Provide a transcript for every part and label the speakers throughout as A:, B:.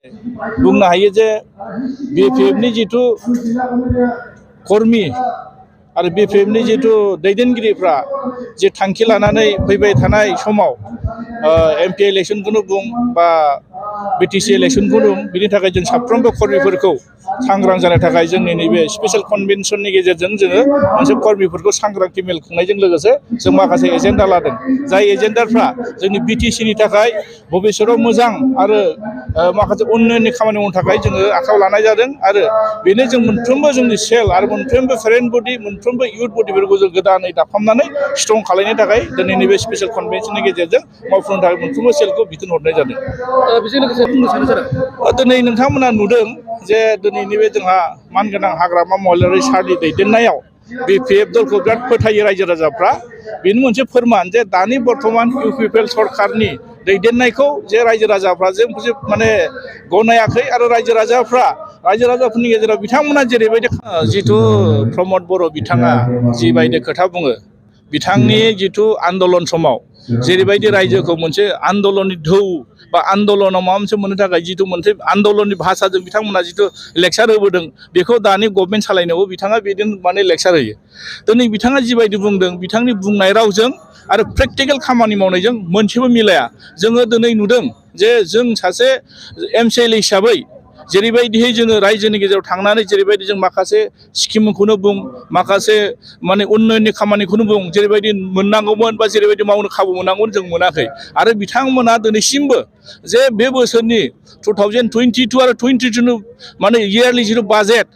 A: बुंनो हायो जे बिपिएफनि जिथु कर्मी आरो बिपिएफनि जिथु दैदेनगिरिफ्रा जे थांखि लानानै फैबाय थानाय समाव एमपि इलेक्शनखौनो बुं बा बिटिसि इलेक्शनखौनो बुं बिनि थाखाय जों साफ्रोमबो कर्मीफोरखौ सांग्रां जानो थाखाय जोंनि नैबे स्पेशल कनभेनसननि गेजेरजों जोङो मोनसे कर्मीफोरखौ सांग्रांथि मेल खुंनायजों लोगोसे जों माखासे एजेन्डा लादों जाय एजेन्डाफ्रा जोंनि बिटिसिनि थाखाय भबिष्यताव मोजां आरो माखासे उन्नयननि खामानि मावनो थाखाय जोङो आखायाव लानाय जादों आरो बेनो जों मोनफ्रोमबो जोंनि सेल आरो मोनफ्रोमबो पेरेन्ट बडि मोनफ्रोमबो इयुथ बडिफोरखौ जों गोदानै दाफामनानै स्ट्रं खालामनो थाखाय दिनै नैबे स्पेशल कनभेनसननि गेजेरजों मावफुंनो थाखाय मोनफ्रोमबो सेलखौ बिथोन हरनाय जादों।
B: बेजों लोगोसे बुंनो सानो सार
A: दिनै नोंथांमोना नुदों जे दिनैनि बे जोंहा मानगोनां हाग्रामा महिलारि सारनि दैदेननायाव बिपिएफ दलखौ बिराद फोथायो रायजो राजाफ्रा बेनो मोनसे फोरमान जे दानि बर्थमान इउपिपिएल सरकारनि दैदेननायखौ जे रायजो राजाफ्रा जे माने गनायाखै आरो रायजो राजाफोरनि गेजेराव बिथांमोना जेरैबायदि जिथु प्रमद बर' बिथाङा जिबायदि खोथा बुङो बिथांनि जिथु आन्दलन समाव जेरैबायदि रायजोखौ मोनसे आन्दलननि ढौ बा आन्दलनाव माबा मोनसे मोननो थाखाय जिथु मोनसे आन्दलननि भाषाजों बिथांमोना जिथु लेक्सार होबोदों बेखौ दानि गभर्नमेन्ट सालायनायावबो बिथाङा बिदिनो माने लेक्सार होयो। दिनै बिथाङा जिबायदि बुंदों बिथांनि बुंनाय रावजों आरो प्रेक्टिकेल खामानि मावनायजों मोनसेबो मिलाया। जोङो दिनै नुदों जे जों सासे एमसिएल हिसाबै जेरैबायदिहै जोङो रायजोनि गेजेराव थांनानै जेरैबायदि जों माखासे स्किमखौनो बुं माखासे माने उन्नयननि खामानिखौनो बुं जेरैबायदि मोननांगौमोन बा जेरैबायदि मावनो खाबु मोननांगौमोन जों मोनाखै आरो बिथांमोना दिनैसिमबो जे बे बोसोरनि 2022 आरो 23 माने इयारलि जिथु बाजेट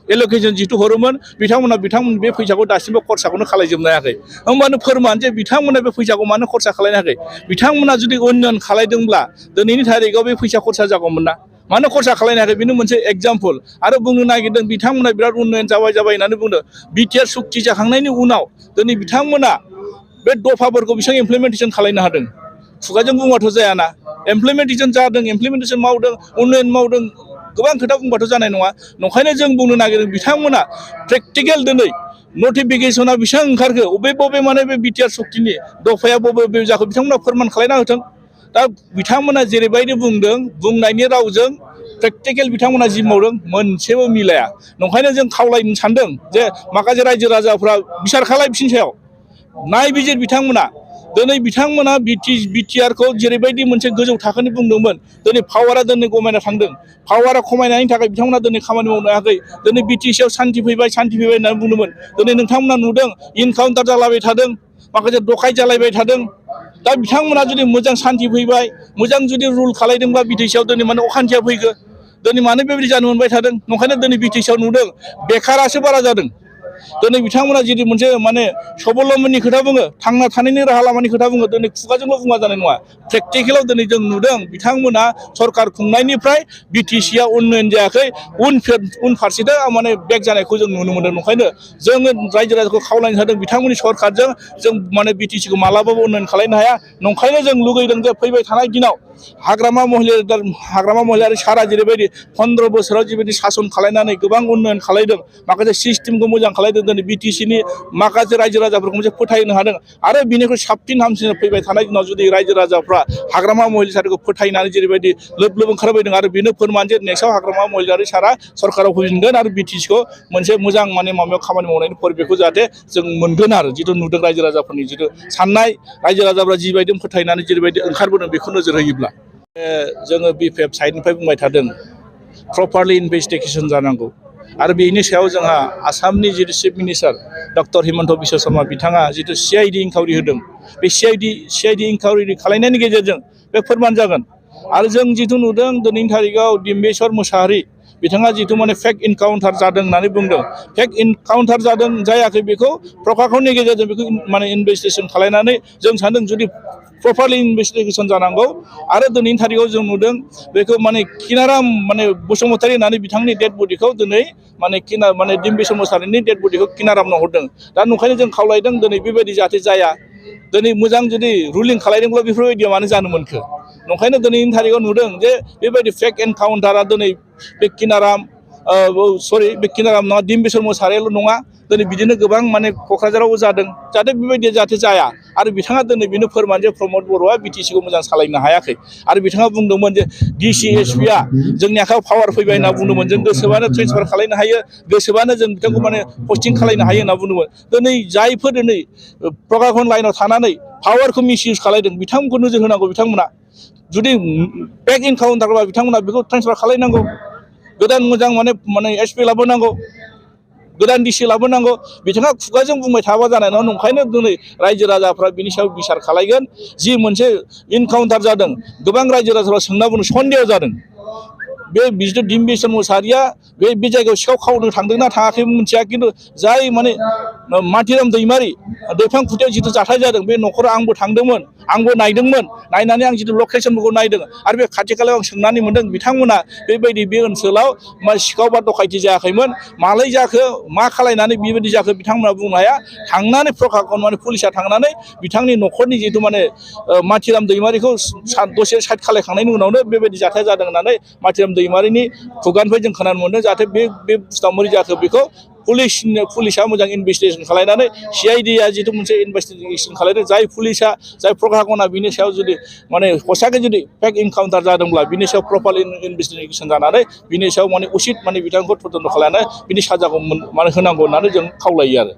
A: एलकेसन जिथु हरोमोन बिथांमोन बे फैसाखौ दासिमबो खरसाखौनो खालायजोबनो हायाखै। होमबानो फोरमान जे बिथांमोना बे फैसाखौ मानो खरसा खालायनो हायाखै। बिथांमोना जुदि उन्नयन खालायदोंब्ला दिनैनि थारिखआव बे फैसा खरसा जागौमोन ना मानो खरसा खालायनो हायाखै बेनो मोनसे एग्जाम्पल आरो बुंनो नागिरदों बिथांमोना बिराद उन्नयन जाबाय होननानै बुंदों बिटिआर सुक्ति जाखांनायनि उनाव दिनै बिथांमोना बे दफाफोरखौ बिसोर इमप्लिमेन्टेसन खालायनो हादों खुगाजों बुंबाथ' जायाना इमप्लिमेन्टेसन जादों इमप्लिमेन्टेसन मावदों उन्नयन मावदों गोबां खोथा बुंबाथ' जानाय नङा। नंखायनो जों बुंनो नागिरदों बिथांमोना प्रेक्टिकेल दिनै नटिफिकेसना बेसेबां ओंखारखो बबे माने बे बिटिआर सुक्तिनि दफाया बबे जाखो बिथांमोना फोरमान खालायना होथों। दा बिथांमोना जेरैबायदि बुंदों बुंनायनि रावजों प्रेक्टिकेल बिथांमोना जि मावदों मोनसेबो मिलाया। नंखायनो जों खावलायनो सानदों जे माखासे रायजो राजाफ्रा बिसार खालाय बिसिनि सायाव नायबिजिर बिथांमोना दिनै बिथांमोना बिटिआरखौ जेरैबायदि मोनसे गोजौ थाखोनि बुंदोंमोन दिनै पावारा दिनै खमायना थांदों पावारा खमायनायनि थाखाय बिथांमोना दिनै खामानि मावनो हायाखै। दिनै बिटिसिआव सान्थि फैबाय होननानै बुंदोंमोन दिनै नोंथांमोना नुदों इनकाउन्टार जालायबाय थादों माखासे दखाय जालायबाय थादों। दा बिथांमोना जुदि मोजां सान्थि फैबाय मोजां जुदि रुल खालायदोंबा बिटिसिआव दिनै माने अखान्थिया फैगो दिनै मानो बेबायदि जानो मोनबाय थादों। नंखायनो दिनै बिटिसिआव नुदों बेखारासो बारा जादों। दिनै बिथांमोना जुदि मोनसे माने सबलम्बननि खोथा बुङो थांना थानायनि राहा लामानि खोथा बुङो दिनै खुगाजोंल' बुङा जानाय नङा प्रेक्टिकेलाव दिनै जों नुदों बिथांमोना सरकार खुंनायनिफ्राय बिटिसिआ उन्नयन जायाखै उनफारसेथिं माने बेक जानायखौ जों नुनो मोनदों। नंखायनो जोङो रायजो राजाखौ खावलायनो हादों बिथांमोननि सरकारजों जों माने बिटिसिखौ मालाबाबो उन्नयन खालायनो हाया। नंखायनो जों लुगैदों जे फैबाय थानाय दिनाव हाग्रामा महिलारि सारा जेरैबायदि 15 बोसोराव जिबायदि सासन खालायनानै गोबां उन्नयन खालायदों माखासे सिस्टेमखौ मोजां खालायदों दिनै बिटिसिनि माखासे रायजो राजाफोरखौ मोनसे फोथायनो हादों आरो बिनिख्रुइ साबसिन हामसिन फैबाय थानाय दिनाव जुदि रायजो राजाफ्रा हाग्रामा महिलारि सारखौ फोथायनानै जेरैबायदि लोब लोब ओंखारबोदों आरो बेनो फोरमान जे नेक्स्टआव हाग्रामा महिलारि सारा सरकाराव फैफिनगोन आरो बिटिसिखौ मोनसे मोजां माने माबायाव खामानि मावनायनि परिबेखखौ जाहाथे जों मोनगोन आरो जिथु नुदों रायजो राजाफोरनि जिथु साननाय रायजो राजाफ्रा जिबायदि फोथायनानै जेरैबायदि ओंखारबोदों बेखौ नोजोर होयोब्ला जोङो बिपिएफ साइडनिफ्राय बुंबाय थादों प्रपारलि इनभेस्टिगेसन जानांगौ आरो बेनि सायाव जोंहा आसामनि जिथु chief minister doctor Himanta Biswa Sharma बिथाङा जिथु सिआइडि इनकुवारि होदों बे सिआइडि इनकुवारि खालायनायनि गेजेरजों बे फोरमान जागोन। आरो जों जिथु नुदों दिनैनि थारिखआव डिम्बेश्वर मुसाहारि बिथाङा जिथु माने फेक इनकाउन्टार जादों होननानै बुंदों फेक इनकाउन्टार जादों जायाखै बेखौ प्रकाशननि गेजेरजों बेखौ माने इनभेस्टिगेसन खालायनानै जों सानदों जुदि प्रपारलि इनभेस्टिगेसन जानांगौ। आरो दिनैनि थारिखआव जों नुदों बेखौ माने किनाराम माने बसुमतारी होननानै बिथांनि डेड बडिखौ दिनै माने डिम्बेश्वर मुसाहारिनि डेड बडिखौ किनारामनो हरदों। दा नंखायनो जों खावलायदों दिनै बेबायदि जाहाथे जाया दिनै मोजां जुदि रुलिं खालायदोंब्ला बेफोरबायदियाव मानो जानो मोनखो। नंखायनो दिनैनि थारिखआव नुदों जे बेबायदि फेक एनकाउन्टारा दिनै बे किनाराम नङा डिम्बेश्वर मुसाहारियाल' नङा दिनै बिदिनो गोबां माने क'क्राझारावबो जादों जाहाथे बेबायदि जाहाथे जाया आरो बिथाङा दिनै बेनो फोरमान जे प्रमद बर'आ बिटिसिखौ मोजां सालायनो हायाखै आरो बिथाङा बुंदोंमोन जे डिसि एसपिआ जोंनि आखायाव पावार फैबाय होनना बुंदोंमोन जों गोसोबानो ट्रेन्सफार खालामनो हायो गोसोबानो जों बिथांखौ माने पस्टिं खालामनो हायो होनना बुंदोंमोन दिनै जायफोर दिनै प्रकाशन लाइनाव थानानै पावारखौ मिसइउज खालामदों बिथांमोनखौ नोजोर होनांगौ बिथांमोना जुदि बेक इनकाउन्टारबा बिथांमोना बेखौ ट्रेन्सफार खालामनांगौ गोदान मोजां माने एसपि लाबोनांगौ गोदान डिसि लाबोनांगौ बिथाङा खुगाजों बुंबाय थाबा जानाय नङा नंखायनो दिनै रायजो राजाफ्रा बिनि सायाव बिसार खालामगोन जि मोनसे इनकाउन्टार जादों गोबां रायजो राजाफ्रा सोंना बुंनो सन्देह जादों बे जिथु डिम्बिसन मुसाहारिया बे जायगायाव सिखाव खावनो थांदोंना थाङाखै मिथिया खिन्थु जाय माने माथिराम दैमारि दैफांखुथियाव जिथु जाथाय जादों बे न'खराव आंबो थांदोंमोन आंबो नायदोंमोन नायनानै आं जिथु लकेसनफोरखौ नायदों आरो बे खाथि खालायाव आं सोंनानै मोनदों बिथांमोना बेबायदि बे ओनसोलाव सिखाव बा डकायथि जायाखैमोन मालाय जाखो मा खालायनानै बेबायदि जाखो बिथांमोना बुंनो हाया थांनानै प्रकाशन माने पुलिसा थांनानै बिथांनि न'खरनि जिथु माने माथिराम दैमारिखौ दसे साइड खालायखांनायनि उनावनो बेबायदि जाथाय जादों होननानै माथिराम दैमारिनि खुगानिफ्राय जों खोनानो मोनदों जाहाथे बे बुस्थुआ मोरै जाखो बेखौ पुलिसा मोजां इनभेस्टिगेसन खालामनानै CIDआ जिथु मोनसे इनभेस्टिगेसन खालामदों जाय पुलिसा जाय प्रकाशना बिनि सायाव जुदि माने हसाके जुदि फेक इनकाउन्टार जादोंब्ला बिनि सायाव प्रपार इनभेस्टिगेसन जानानै बिनि सायाव माने उसित माने बिथांखौ तदन्त खालामनानै बिनि साजाखौ माने होनांगौ होननानै जों खावलायो आरो